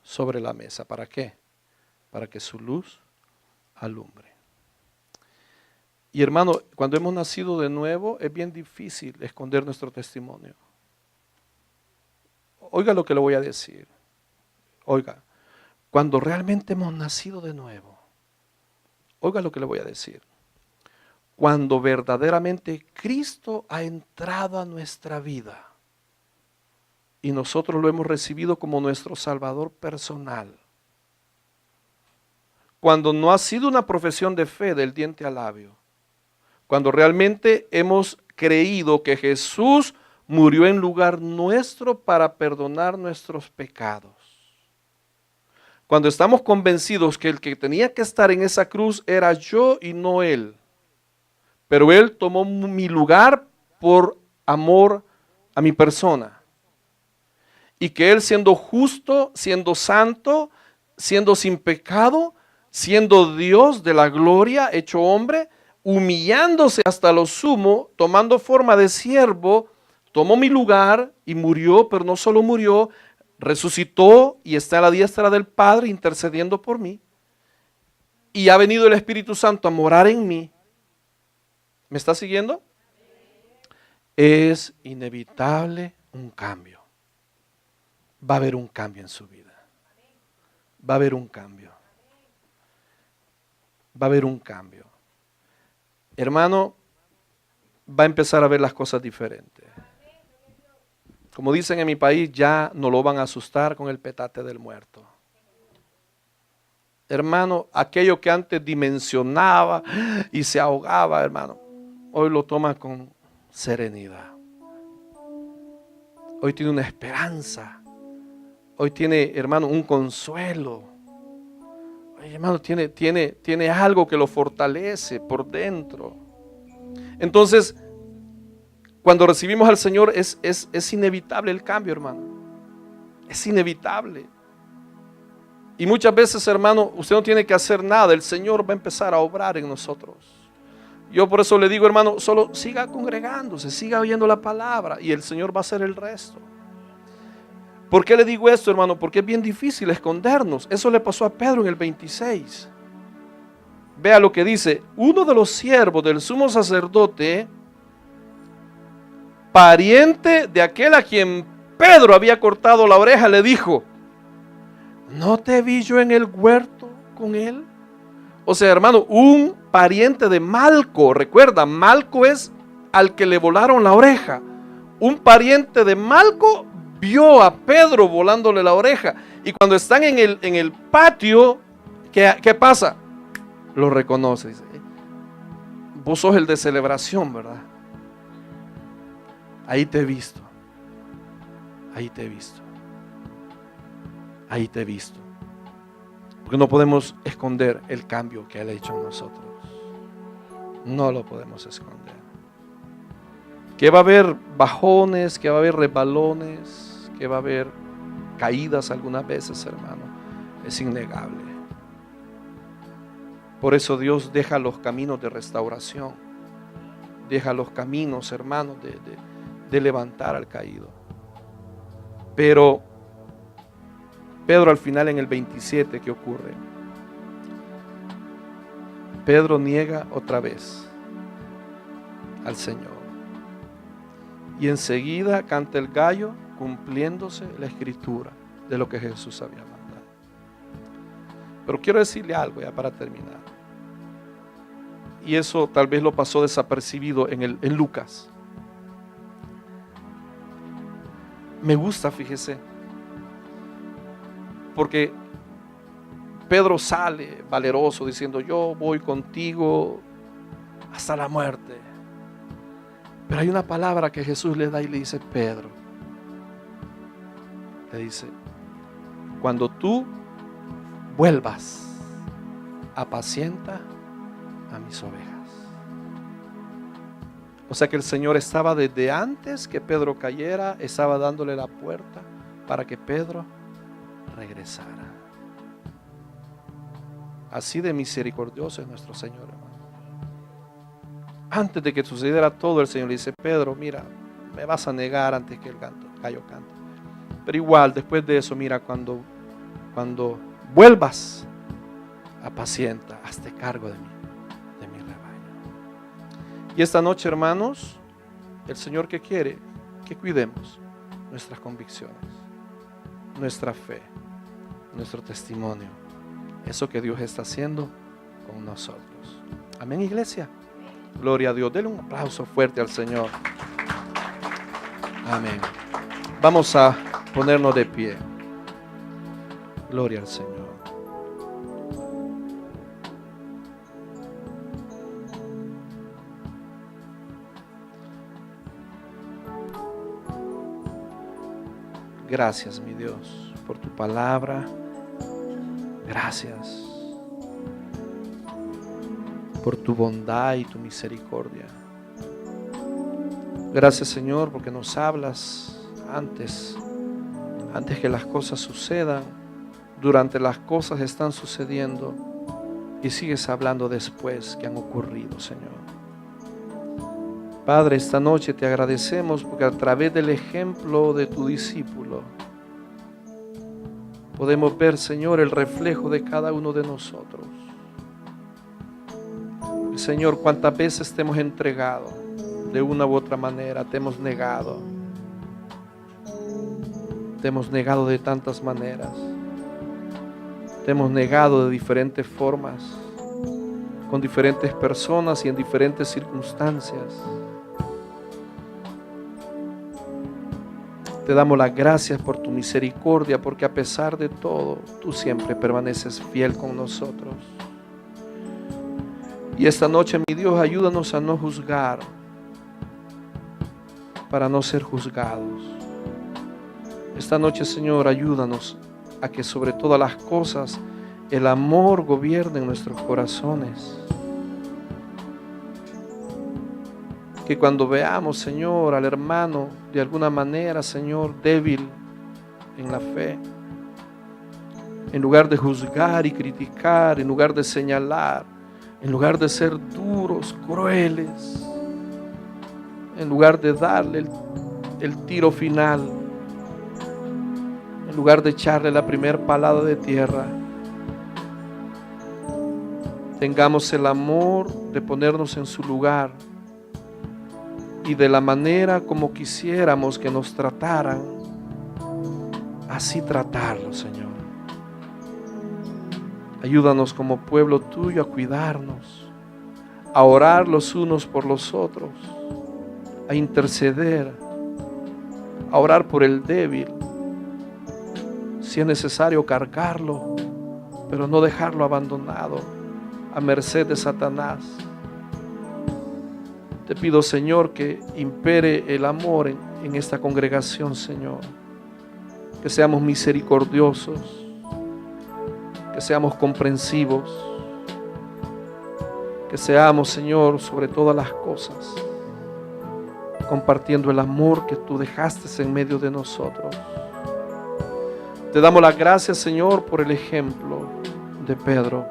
sobre la mesa. ¿Para qué? Para que su luz alumbre. Y hermano, cuando hemos nacido de nuevo, es bien difícil esconder nuestro testimonio. Oiga lo que le voy a decir. Oiga, cuando realmente hemos nacido de nuevo, oiga lo que le voy a decir. Cuando verdaderamente Cristo ha entrado a nuestra vida y nosotros lo hemos recibido como nuestro Salvador personal. Cuando no ha sido una profesión de fe del diente al labio. Cuando realmente hemos creído que Jesús murió en lugar nuestro para perdonar nuestros pecados. Cuando estamos convencidos que el que tenía que estar en esa cruz era yo y no Él. Pero Él tomó mi lugar por amor a mi persona. Y que Él, siendo justo, siendo santo, siendo sin pecado, siendo Dios de la gloria, hecho hombre, humillándose hasta lo sumo, tomando forma de siervo, tomó mi lugar y murió, pero no solo murió, resucitó y está a la diestra del Padre intercediendo por mí. Y ha venido el Espíritu Santo a morar en mí. ¿Me está siguiendo? Es inevitable un cambio. Va a haber un cambio en su vida. Va a haber un cambio. Va a haber un cambio. Hermano, va a empezar a ver las cosas diferentes. Como dicen en mi país, ya no lo van a asustar con el petate del muerto. Hermano, aquello que antes dimensionaba y se ahogaba, hermano, hoy lo toma con serenidad. Hoy tiene una esperanza. Hoy tiene, hermano, un consuelo. Hoy, hermano, tiene algo que lo fortalece por dentro. Entonces, cuando recibimos al Señor es inevitable el cambio, hermano. Es inevitable. Y muchas veces, hermano, usted no tiene que hacer nada. El Señor va a empezar a obrar en nosotros. Yo por eso le digo, hermano, solo siga congregándose, siga oyendo la palabra y el Señor va a hacer el resto. ¿Por qué le digo esto, hermano? Porque es bien difícil escondernos. Eso le pasó a Pedro en el 26. Vea lo que dice: uno de los siervos del sumo sacerdote, pariente de aquel a quien Pedro había cortado la oreja, le dijo: ¿no te vi yo en el huerto con él? O sea, hermano, un pariente de Malco, recuerda, Malco es al que le volaron la oreja. Un pariente de Malco vio a Pedro volándole la oreja. Y cuando están en el patio, ¿qué pasa? Lo reconoce. Dice: vos sos el de celebración, ¿verdad? Ahí te he visto. Ahí te he visto. Ahí te he visto. Porque no podemos esconder el cambio que Él ha hecho en nosotros. No lo podemos esconder. Que va a haber bajones, que va a haber resbalones, que va a haber caídas algunas veces, hermano, es innegable. Por eso Dios deja los caminos de restauración, deja los caminos, hermanos, de levantar al caído. Pero Pedro al final en el 27, ¿qué ocurre? Pedro niega otra vez al Señor. Y enseguida canta el gallo, cumpliéndose la escritura de lo que Jesús había mandado. Pero quiero decirle algo ya para terminar. Y eso tal vez lo pasó desapercibido en Lucas. Me gusta, fíjese, porque Pedro sale valeroso diciendo: yo voy contigo hasta la muerte. Pero hay una palabra que Jesús le da y le dice: Pedro, le dice, cuando tú vuelvas, apacienta a mis ovejas. O sea que el Señor estaba desde antes que Pedro cayera, estaba dándole la puerta para que Pedro regresara. Así de misericordioso es nuestro Señor, hermano. Antes de que sucediera todo, el Señor le dice: Pedro, mira, me vas a negar antes que el gallo cante. Pero igual, después de eso, mira, cuando vuelvas, apacienta, hazte cargo de mi rebaño. Y esta noche, hermanos, el Señor que quiere que cuidemos nuestras convicciones, nuestra fe, nuestro testimonio, eso que Dios está haciendo con nosotros. Amén, iglesia. Gloria a Dios. Denle un aplauso fuerte al Señor. Amén. Vamos a ponernos de pie. Gloria al Señor. Gracias, mi Dios, por tu palabra. Gracias por tu bondad y tu misericordia. Gracias, Señor, porque nos hablas antes que las cosas sucedan, durante las cosas están sucediendo y sigues hablando después que han ocurrido, Señor. Padre, esta noche te agradecemos porque a través del ejemplo de tu discípulo podemos ver, Señor, el reflejo de cada uno de nosotros. Señor, cuántas veces te hemos entregado de una u otra manera, te hemos negado de tantas maneras, te hemos negado de diferentes formas, con diferentes personas y en diferentes circunstancias. Te damos las gracias por tu misericordia, porque a pesar de todo, tú siempre permaneces fiel con nosotros. Y esta noche, mi Dios, ayúdanos a no juzgar, para no ser juzgados. Esta noche, Señor, ayúdanos a que sobre todas las cosas el amor gobierne en nuestros corazones. Que cuando veamos, Señor, al hermano de alguna manera, Señor, débil en la fe, en lugar de juzgar y criticar, en lugar de señalar, en lugar de ser duros, crueles, en lugar de darle el tiro final, en lugar de echarle la primera palada de tierra, tengamos el amor de ponernos en su lugar y de la manera como quisiéramos que nos trataran, así tratarlo, Señor. Ayúdanos como pueblo tuyo a cuidarnos, a orar los unos por los otros, a interceder, a orar por el débil, si es necesario cargarlo, pero no dejarlo abandonado a merced de Satanás. Te pido, Señor, que impere el amor en esta congregación, Señor, que seamos misericordiosos, que seamos comprensivos, que seamos, Señor, sobre todas las cosas, compartiendo el amor que tú dejaste en medio de nosotros. Te damos las gracias, Señor, por el ejemplo de Pedro,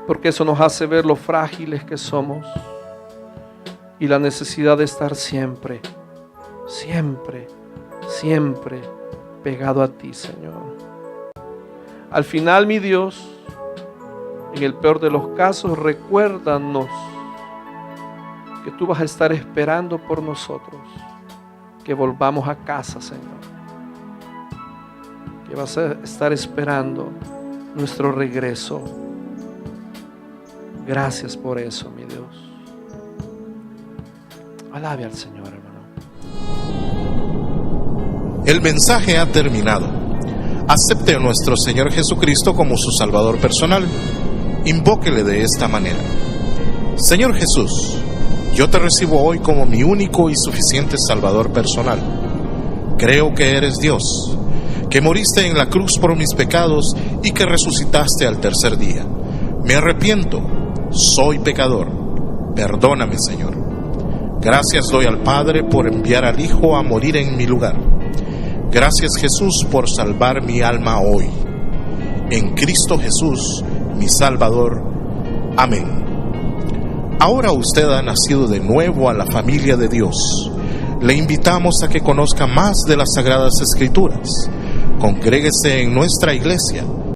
porque eso nos hace ver lo frágiles que somos y la necesidad de estar siempre, siempre, siempre pegado a ti, Señor. Al final, mi Dios, en el peor de los casos, recuérdanos que tú vas a estar esperando por nosotros, que volvamos a casa, Señor, que vas a estar esperando nuestro regreso. Gracias por eso, mi Dios. Alabe al Señor, hermano. El mensaje ha terminado. Acepte a nuestro Señor Jesucristo como su Salvador personal. Invóquele de esta manera: Señor Jesús, yo te recibo hoy como mi único y suficiente Salvador personal. Creo que eres Dios, que moriste en la cruz por mis pecados y que resucitaste al tercer día. Me arrepiento, soy pecador. Perdóname, Señor. Gracias doy al Padre por enviar al Hijo a morir en mi lugar. Gracias, Jesús, por salvar mi alma hoy. En Cristo Jesús, mi Salvador. Amén. Ahora usted ha nacido de nuevo a la familia de Dios. Le invitamos a que conozca más de las Sagradas Escrituras. Congréguese en nuestra iglesia